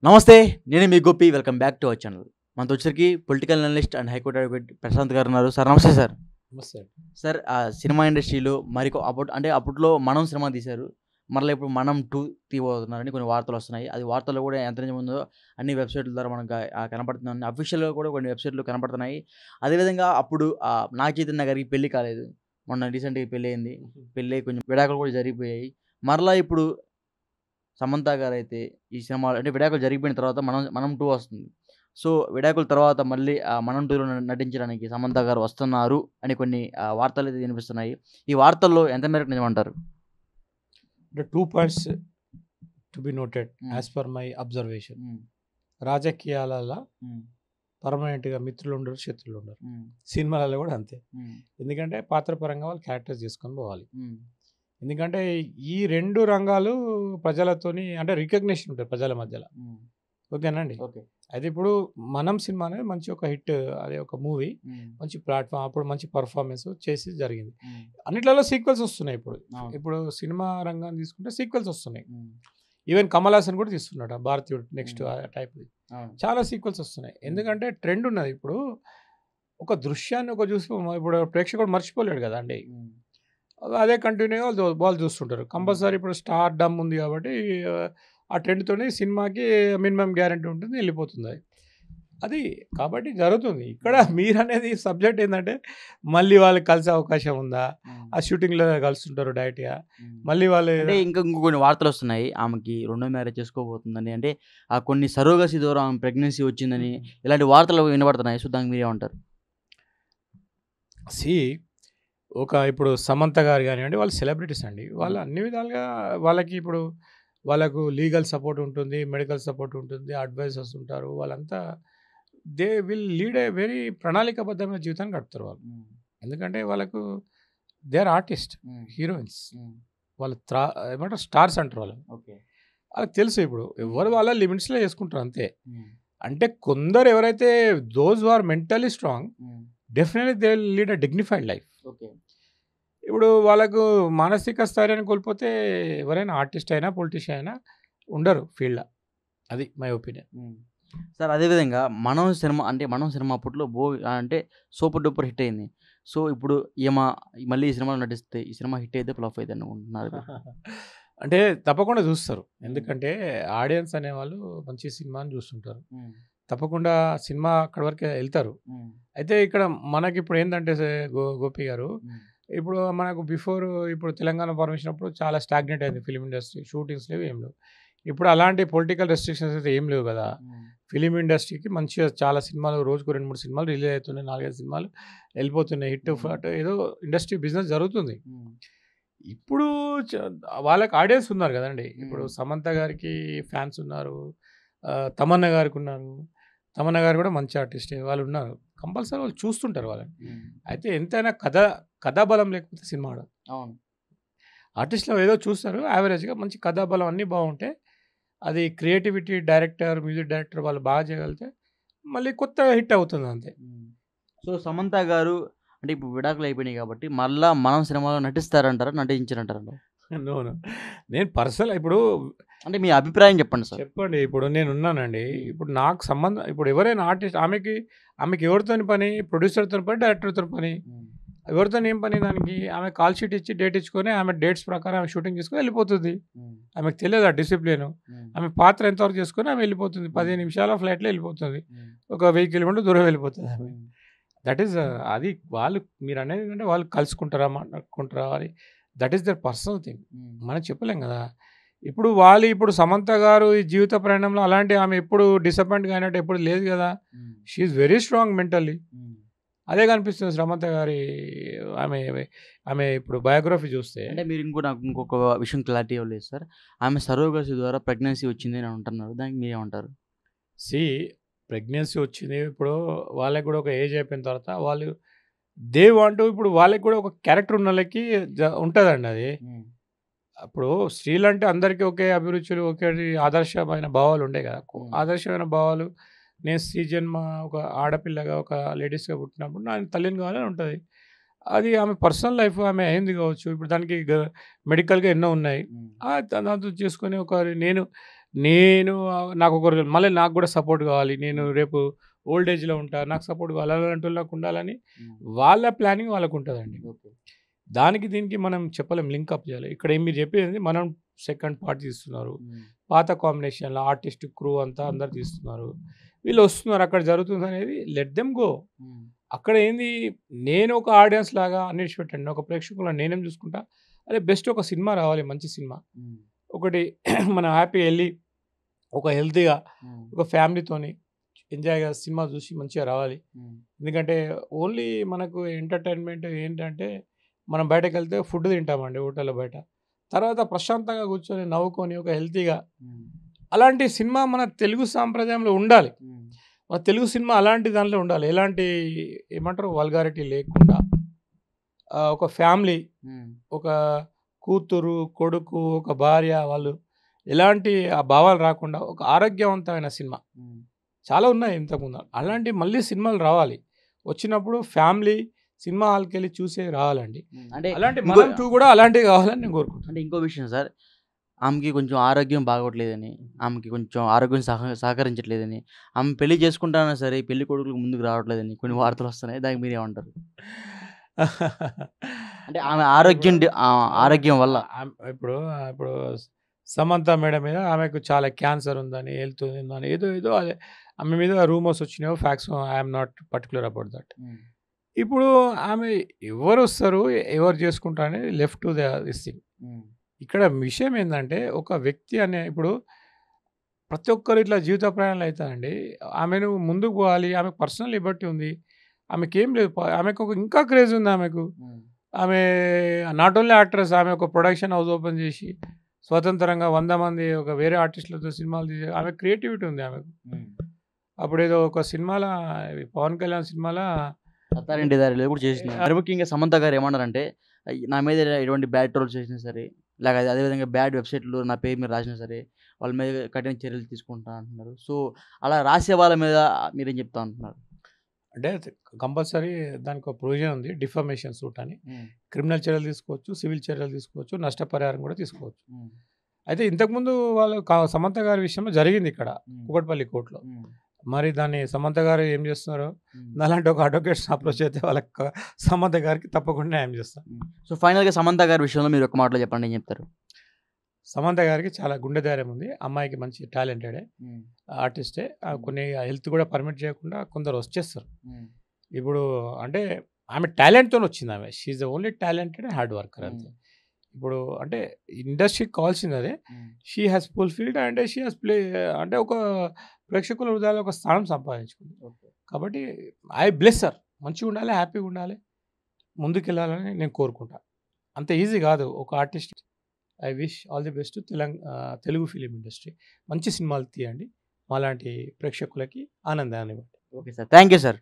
నమస్తే. నేను మీ Gopi. Welcome back to our channel. మనతో వచ్చరికి political analyst and high court advocate Prashant గారు ఉన్నారు. సార్ నమస్తే సార్. నమస్తే. సార్ సినిమా ఇండస్ట్రీలో అప్పట్లో మనం సినిమా తీశారు. మరలా ఇప్పుడు మనం 2 తీయబోతున్నారని కొన్ని వార్తలు వస్తున్నాయి. అది వార్తల్లో కూడా ఎంత నిజం ఉందో అన్ని వెబ్‌సైట్‌ల ద్వారా మనకు కనపడుతుందని అఫీషియల్‌గా కూడా కొన్ని వెబ్‌సైట్‌లో కనపడుతున్నాయి. అదేవిధంగా అప్పుడు నాగ చైతన్య గారికి పెళ్లి కాలేదు. మొన్న రీసెంట్‌గా పెళ్లయింది. పెళ్లయి కొంచెం విడాకులు కూడా జరిగిపోయాయి. మరలా ఇప్పుడు సమంత గారైతే ఈ సినిమాలో అంటే విడాకులు జరిగిపోయిన తర్వాత మనం 2 వస్తుంది. సో, విడాకుల తర్వాత మళ్ళీ మనం 2లో నటించడానికి సమంత గారు వస్తున్నారు అని కొన్ని వార్తలైతే వినిపిస్తున్నాయి. ఈ వార్తల్లో ఎంత మేరకు నిజమంటారు? The 2 points to be noted as per my observation. రాజకీయాలలో పర్మనెంట్‌గా మిత్రులుండరు, శత్రులుండరు. సినిమాలలో కూడా అంతే. ఎందుకంటే పాత్ర పరంగా వాళ్ళు క్యారెక్టర్స్ చేసుకొని పోవాలి. ఎందుకంటే ఈ 2 రంగాలు ప్రజలతోని అంటే రికగ్నిషన్ ఉంటుంది ప్రజల మధ్యలో. ఓకేనండి. ఓకే. అయితే ఇప్పుడు మనం సినిమా అనేది మంచి ఒక హిట్, అదే ఒక మూవీ మంచి ప్లాట్ఫామ్, అప్పుడు మంచి పర్ఫార్మెన్స్ చేసి జరిగింది. అన్నిట్లలో సీక్వెల్స్ వస్తున్నాయి ఇప్పుడు. ఇప్పుడు సినిమా రంగాన్ని తీసుకుంటే సీక్వెల్స్ వస్తున్నాయి. ఈవెన్ కమల్ హాసన్ కూడా తీస్తున్నాడు భారతీయుడు నెక్స్ట్ టైప్. చాలా సీక్వెల్స్ వస్తున్నాయి. ఎందుకంటే ట్రెండ్ ఉన్నది. ఇప్పుడు ఒక దృశ్యాన్ని చూసి ఇప్పుడు ప్రేక్షకుడు మర్చిపోలేడు కదా అండి. అదే కంటిన్యూగా వాళ్ళు చూస్తుంటారు. కంపల్సరీ ఇప్పుడు స్టార్ డమ్ ఉంది కాబట్టి ఆ ట్రెండ్తోనే సినిమాకి మినిమం గ్యారంటీ ఉంటుంది, వెళ్ళిపోతుంది అది. కాబట్టి జరుగుతుంది. ఇక్కడ మీరు అనేది సబ్జెక్ట్ ఏంటంటే మళ్ళీ వాళ్ళకి కలిసే అవకాశం ఉందా, ఆ షూటింగ్లో కలుస్తుంటారు డైరెక్ట్గా, మళ్ళీ వాళ్ళు అంటే ఇంకో కొన్ని వార్తలు వస్తున్నాయి. ఆమెకి రెండో మ్యారేజ్ చేసుకోబోతుందని, అంటే కొన్ని సరోగసీ ద్వారా ఆమె ప్రెగ్నెన్సీ వచ్చిందని ఇలాంటి వార్తలు వినబడుతున్నాయి. సో, దానికి మీరేమంటారు? ఇప్పుడు సమంత గారు కానివ్వండి, వాళ్ళు సెలబ్రిటీస్ అండి. వాళ్ళు అన్ని విధాలుగా వాళ్ళకు లీగల్ సపోర్ట్ ఉంటుంది, మెడికల్ సపోర్ట్ ఉంటుంది, అడ్వైజర్స్ ఉంటారు. వాళ్ళంతా they will lead a very ప్రణాళికాబద్ధమైన జీవితాన్ని గడుపుతారు వాళ్ళు. ఎందుకంటే వాళ్ళకు దే ఆర్ ఆర్టిస్ట్, హీరోయిన్స్. వాళ్ళు ఏమంటారు స్టార్స్ అంటారు వాళ్ళు. వాళ్ళకి తెలుసు ఇప్పుడు ఎవరు వాళ్ళ లిమిట్స్లో చేసుకుంటారు అంతే. అంటే కొందరు ఎవరైతే those are mentally strong, definitely they will lead a dignified life. ఇప్పుడు వాళ్ళకు మానసిక స్థైర్యాన్ని కోల్పోతే ఎవరైనా ఆర్టిస్ట్ అయినా పొలిటీషియన్ అయినా ఉండరు ఫీల్డ్లో. అది మై ఒపీనియన్. సార్ అదేవిధంగా మనం సినిమా అప్పట్లో అంటే సూపర్ డూపర్ హిట్ అయింది. సో, ఇప్పుడు మళ్ళీ ఈ సినిమాలో నటిస్తే ఈ సినిమా హిట్ అయితే ఫ్లాప్ అయితే అనుకుంటున్నారు? అంటే తప్పకుండా చూస్తారు. ఎందుకంటే ఆడియన్స్ అనేవాళ్ళు మంచి సినిమాని చూస్తుంటారు. తప్పకుండా సినిమా అక్కడి వరకే వెళ్తారు. అయితే ఇక్కడ మనకి ఇప్పుడు ఏంటంటే గోపి గారు, ఇప్పుడు మనకు ఇప్పుడు తెలంగాణ ఫార్మేషన్ అప్పుడు చాలా స్టాగ్నేట్ అయింది ఫిలిం ఇండస్ట్రీ. షూటింగ్స్ లేవు, ఏం లేవు. ఇప్పుడు అలాంటి పొలిటికల్ రెస్ట్రిక్షన్స్ అయితే ఏం లేవు కదా. ఫిలిం ఇండస్ట్రీకి మంచిగా చాలా సినిమాలు, రోజుకు 2-3 సినిమాలు రిలీజ్ అవుతున్నాయి, 4-5 సినిమాలు వెళ్ళిపోతున్నాయి. హిట్ ఫాట్ ఏదో ఇండస్ట్రీ బిజినెస్ జరుగుతుంది. ఇప్పుడు వాళ్ళకి ఆడియన్స్ ఉన్నారు కదండి. ఇప్పుడు సమంత గారికి ఫ్యాన్స్ ఉన్నారు, తమన్నా గారికి ఉన్నారు. తమన్నా గారు కూడా మంచి ఆర్టిస్టే, వాళ్ళు ఉన్నారు. కంపల్సరీ వాళ్ళు చూస్తుంటారు వాళ్ళని. అయితే ఎంతైనా కథాబలం లేకపోతే సినిమా ఆడదు. అవును. ఆర్టిస్ట్లో ఏదో చూస్తారు యావరేజ్గా, మంచి కథాబలం అన్నీ బాగుంటే, అది క్రియేటివిటీ, డైరెక్టర్, మ్యూజిక్ డైరెక్టర్ వాళ్ళు బాగా చేయగలిగితే మళ్ళీ కొత్త హిట్ అవుతుంది అంతే. సో, సమంత గారు అంటే ఇప్పుడు విడాకులు అయిపోయినాయి కాబట్టి మళ్ళా మనం సినిమాలో నటిస్తారంటారా, నటించరంటారా? నో, నేను పర్సనల్ ఇప్పుడు అంటే మీ అభిప్రాయం చెప్పండి సార్. చెప్పండి. ఇప్పుడు నేను ఉన్నానండి. ఇప్పుడు నాకు సంబంధం, ఇప్పుడు ఎవరైనా ఆర్టిస్ట్, ఆమెకి ఎవరితోని పని, ప్రొడ్యూసర్తో పని, డైరెక్టర్తో పని, ఎవరితో ఏం పని దానికి. ఆమె కాల్ షీట్ ఇచ్చి డేట్ ఇచ్చుకొని ఆమె డేట్స్ ప్రకారం ఆమె షూటింగ్ చేసుకొని వెళ్ళిపోతుంది. ఆమెకు తెలియదు ఆ డిసిప్లిన్. ఆమె పాత్ర ఎంతవరకు చేసుకొని ఆమె వెళ్ళిపోతుంది. 15 నిమిషాల ఫ్లైట్లో వెళ్ళిపోతుంది, ఒక 1000 కిలోమీటర్ దూరం వెళ్ళిపోతుంది ఆమె. దట్ ఈస్ అది వాళ్ళు, మీరు అనేది ఏంటంటే వాళ్ళు కలుసుకుంటారా, మాట్లాడుకుంటారా, అది that is there personal thing, మనం చెప్పలేం కదా. ఇప్పుడు సమంత గారు ఈ జీవిత ప్రయాణంలో అలాంటి ఆమె ఎప్పుడు డిసప్పాయింట్ కానట్టు ఎప్పుడు లేదు కదా. She is very strong mentally. అదే కనిపిస్తుంది సమంత గారి ఆమె ఇప్పుడు బయోగ్రఫీ చూస్తే. అంటే మీరు నాకు ఇంకొక విషయం క్లారిటీ ఇవ్వలేదు సార్. ఆమె సరోగసీ ద్వారా ప్రెగ్నెన్సీ వచ్చింది అని అంటున్నారు, దానికి మీరేమంటారు? ప్రెగ్నెన్సీ వచ్చింది. ఇప్పుడు వాళ్ళకి కూడా ఒక ఏజ్ అయిపోయిన తర్వాత వాళ్ళు ఇప్పుడు వాళ్ళకి కూడా ఒక క్యారెక్టర్ ఉన్న వాళ్ళకి ఉంటుందండి అది. అప్పుడు స్త్రీలు అంటే అందరికీ ఒకే అభిరుచులు, ఒకే ఆదర్శమైన భావాలు ఉండే కదా. ఆదర్శమైన భావాలు, నేను స్త్రీ జన్మ, ఒక ఆడపిల్లగా, ఒక లేడీస్గా పుట్టినప్పుడు నా తల్లిని కావాలని ఉంటుంది. అది ఆమె పర్సనల్ లైఫ్, ఆమె అయింది కావచ్చు. ఇప్పుడు దానికి మెడికల్గా ఎన్నో ఉన్నాయి. దాంతో చేసుకొని నేను నేను నాకు ఒకరు మళ్ళీ నాకు కూడా సపోర్ట్ కావాలి, నేను రేపు ఓల్డ్ ఏజ్లో ఉంటా, నాకు సపోర్ట్ కావాలి, అలాంటి నాకు ఉండాలని వాళ్ళ ప్లానింగ్ వాళ్ళకు ఉంటుందండి. ఓకే. దానికి దీనికి మనం చెప్పలేం, లింకప్ చేయాలి. ఇక్కడ మీరు చెప్పేది మనం సెకండ్ పార్ట్ తీస్తున్నారు, పాత కాంబినేషన్లో ఆర్టిస్ట్ క్రూ అంతా అందరు తీస్తున్నారు, వీళ్ళు వస్తున్నారు, అక్కడ జరుగుతుంది అనేది లెట్ దెమ్ గో. అక్కడ ఏంది, నేను ఒక ఆడియన్స్ లాగా అన్నిటి పెట్టండి, ఒక ప్రేక్షకులను నేనేం చూసుకుంటా, అదే బెస్ట్ ఒక సినిమా రావాలి, మంచి సినిమా ఒకటి మనం హ్యాపీగా వెళ్ళి ఒక హెల్తీగా ఒక ఫ్యామిలీతోని ఎంజాయ్గా సినిమా చూసి మంచిగా రావాలి. ఎందుకంటే ఓన్లీ మనకు ఎంటర్టైన్మెంట్ ఏంటంటే మనం బయటకు వెళ్తే ఫుడ్ తింటామండి హోటల్లో బయట, తర్వాత ప్రశాంతంగా కూర్చొని నవ్వుకొని ఒక హెల్తీగా అలాంటి సినిమా మన తెలుగు సాంప్రదాయంలో ఉండాలి. మన తెలుగు సినిమా అలాంటి దాంట్లో ఉండాలి, ఎలాంటి ఏమంటారు వల్గారిటీ లేకుండా, ఒక ఫ్యామిలీ, ఒక కూతురు కొడుకు ఒక భార్య వాళ్ళు ఎలాంటి ఆ భావాలు రాకుండా ఒక ఆరోగ్యవంతమైన సినిమా చాలా ఉన్నాయి ఇంతకుముందు. అలాంటి మళ్ళీ సినిమాలు రావాలి, వచ్చినప్పుడు ఫ్యామిలీ సినిమా హాల్కి వెళ్ళి చూసే రావాలండి. అంటే అలాంటి మనం టూ కూడా అలాంటివి కావాలని నేను కోరుకుంటున్నాను. అంటే ఇంకో విషయం సార్, ఆమెకి కొంచెం ఆరోగ్యం బాగోట్లేదని, ఆమెకి కొంచెం ఆరోగ్యం సహకరించట్లేదని, ఆమె పెళ్లి చేసుకుంటానా సరే పెళ్లి కొడుకులకు ముందుకు రావట్లేదని కొన్ని వార్తలు వస్తున్నాయి, దానికి మీరు ఏమంటారు? అంటే ఆమె ఆరోగ్యం వల్ల ఇప్పుడు ఇప్పుడు సమంత మేడం మీద ఆమెకు చాలా క్యాన్సర్ ఉందని, హెల్త్ ఉందని ఏదో ఏదో అదే ఆమె మీద రూమర్స్ వచ్చినాయో, facts, I'm not particular about that. ఇప్పుడు ఆమె ఎవరు వస్తారు ఎవరు చేసుకుంటారు అనేది లెఫ్ట్ టు దిస్ థింగ్. ఇక్కడ విషయం ఏంటంటే ఒక వ్యక్తి అనే ఇప్పుడు ప్రతి ఒక్కరు ఇట్లా జీవిత ప్రయాణాలు అవుతారండి. ఆమెను ముందుకు పోవాలి, ఆమెకు పర్సనల్ లిబర్టీ ఉంది, ఆమెకి ఏం లేదు, ఆమెకు ఇంకా క్రేజ్ ఉంది ఆమెకు. ఆమె నాట్ ఓన్లీ యాక్ట్రెస్, ఆమె ఒక ప్రొడక్షన్ హౌస్ ఓపెన్ చేసి స్వతంత్రంగా 100 మంది ఒక వేరే ఆర్టిస్టులతో సినిమాలు తీసే ఆమె క్రియేటివిటీ ఉంది ఆమెకు. అప్పుడు ఏదో ఒక సినిమాలో పవన్ కళ్యాణ్ సినిమాలో అత్తారింటి దారిలో కూడా చేసింది. మరి ముఖ్యంగా సమంత గారు ఏమన్నారంటే, నా మీద ఎటువంటి బ్యాడ్ ట్రోల్స్ చేసినా సరే, లేక అదేవిధంగా బ్యాడ్ వెబ్సైట్లు నా పేరు మీద రాసినా సరే వాళ్ళ మీద కఠిన చర్యలు తీసుకుంటా అంటున్నారు. సో అలా రాసే వాళ్ళ మీద మీరేం చెప్తా అంటున్నారు? అంటే కంపల్సరీ దానికి ఒక ప్రొవిజన్ ఉంది, డిఫమేషన్ సూట్ అని. క్రిమినల్ చర్యలు తీసుకోవచ్చు, సివిల్ చర్యలు తీసుకోవచ్చు, నష్టపరిహారం కూడా తీసుకోవచ్చు. అయితే ఇంతకుముందు వాళ్ళు సమంత గారి విషయంలో జరిగింది ఇక్కడ కూకట్పల్లి కోర్టులో. మరి దాన్ని సమంత గారు ఏం చేస్తున్నారు, అలాంటి ఒక అడ్వకేట్స్ అప్రోచ్ అయితే వాళ్ళకి సమంత గారికి తప్పకుండా న్యాయం చేస్తారు. సో ఫైనల్గా సమంత గారి విషయంలో మీరు ఒక మాటలో చెప్పండి, ఏం చెప్తారు? సమంత గారికి చాలా గుండె ధైర్యం ఉంది, అమ్మాయికి మంచి టాలెంటెడే ఆర్టిస్టే. కొన్ని హెల్త్ కూడా పర్మిట్ చేయకుండా కొందరు వచ్చేస్తారు. ఇప్పుడు అంటే ఆమె టాలెంట్తో వచ్చింది, ఆమె she is the only talented hard worker అంతే. ఇప్పుడు అంటే ఇండస్ట్రీకి కావాల్సింది అదే, she has fulfilled and she has play అంటే ఒక ప్రేక్షకుల హృదయాల్లో ఒక స్థానం సంపాదించుకుంది. కాబట్టి ఐ బ్లెస్ హర్, మంచిగా ఉండాలి, హ్యాపీగా ఉండాలి, ముందుకెళ్ళాలని నేను కోరుకుంటా. అంత ఈజీ కాదు ఒక artist. I wish all the best Telugu film industry. మంచి సినిమాలు తీయండి, మాలాంటి ప్రేక్షకులకి ఆనందాన్ని ఇవ్వండి. Okay sir, thank you sir.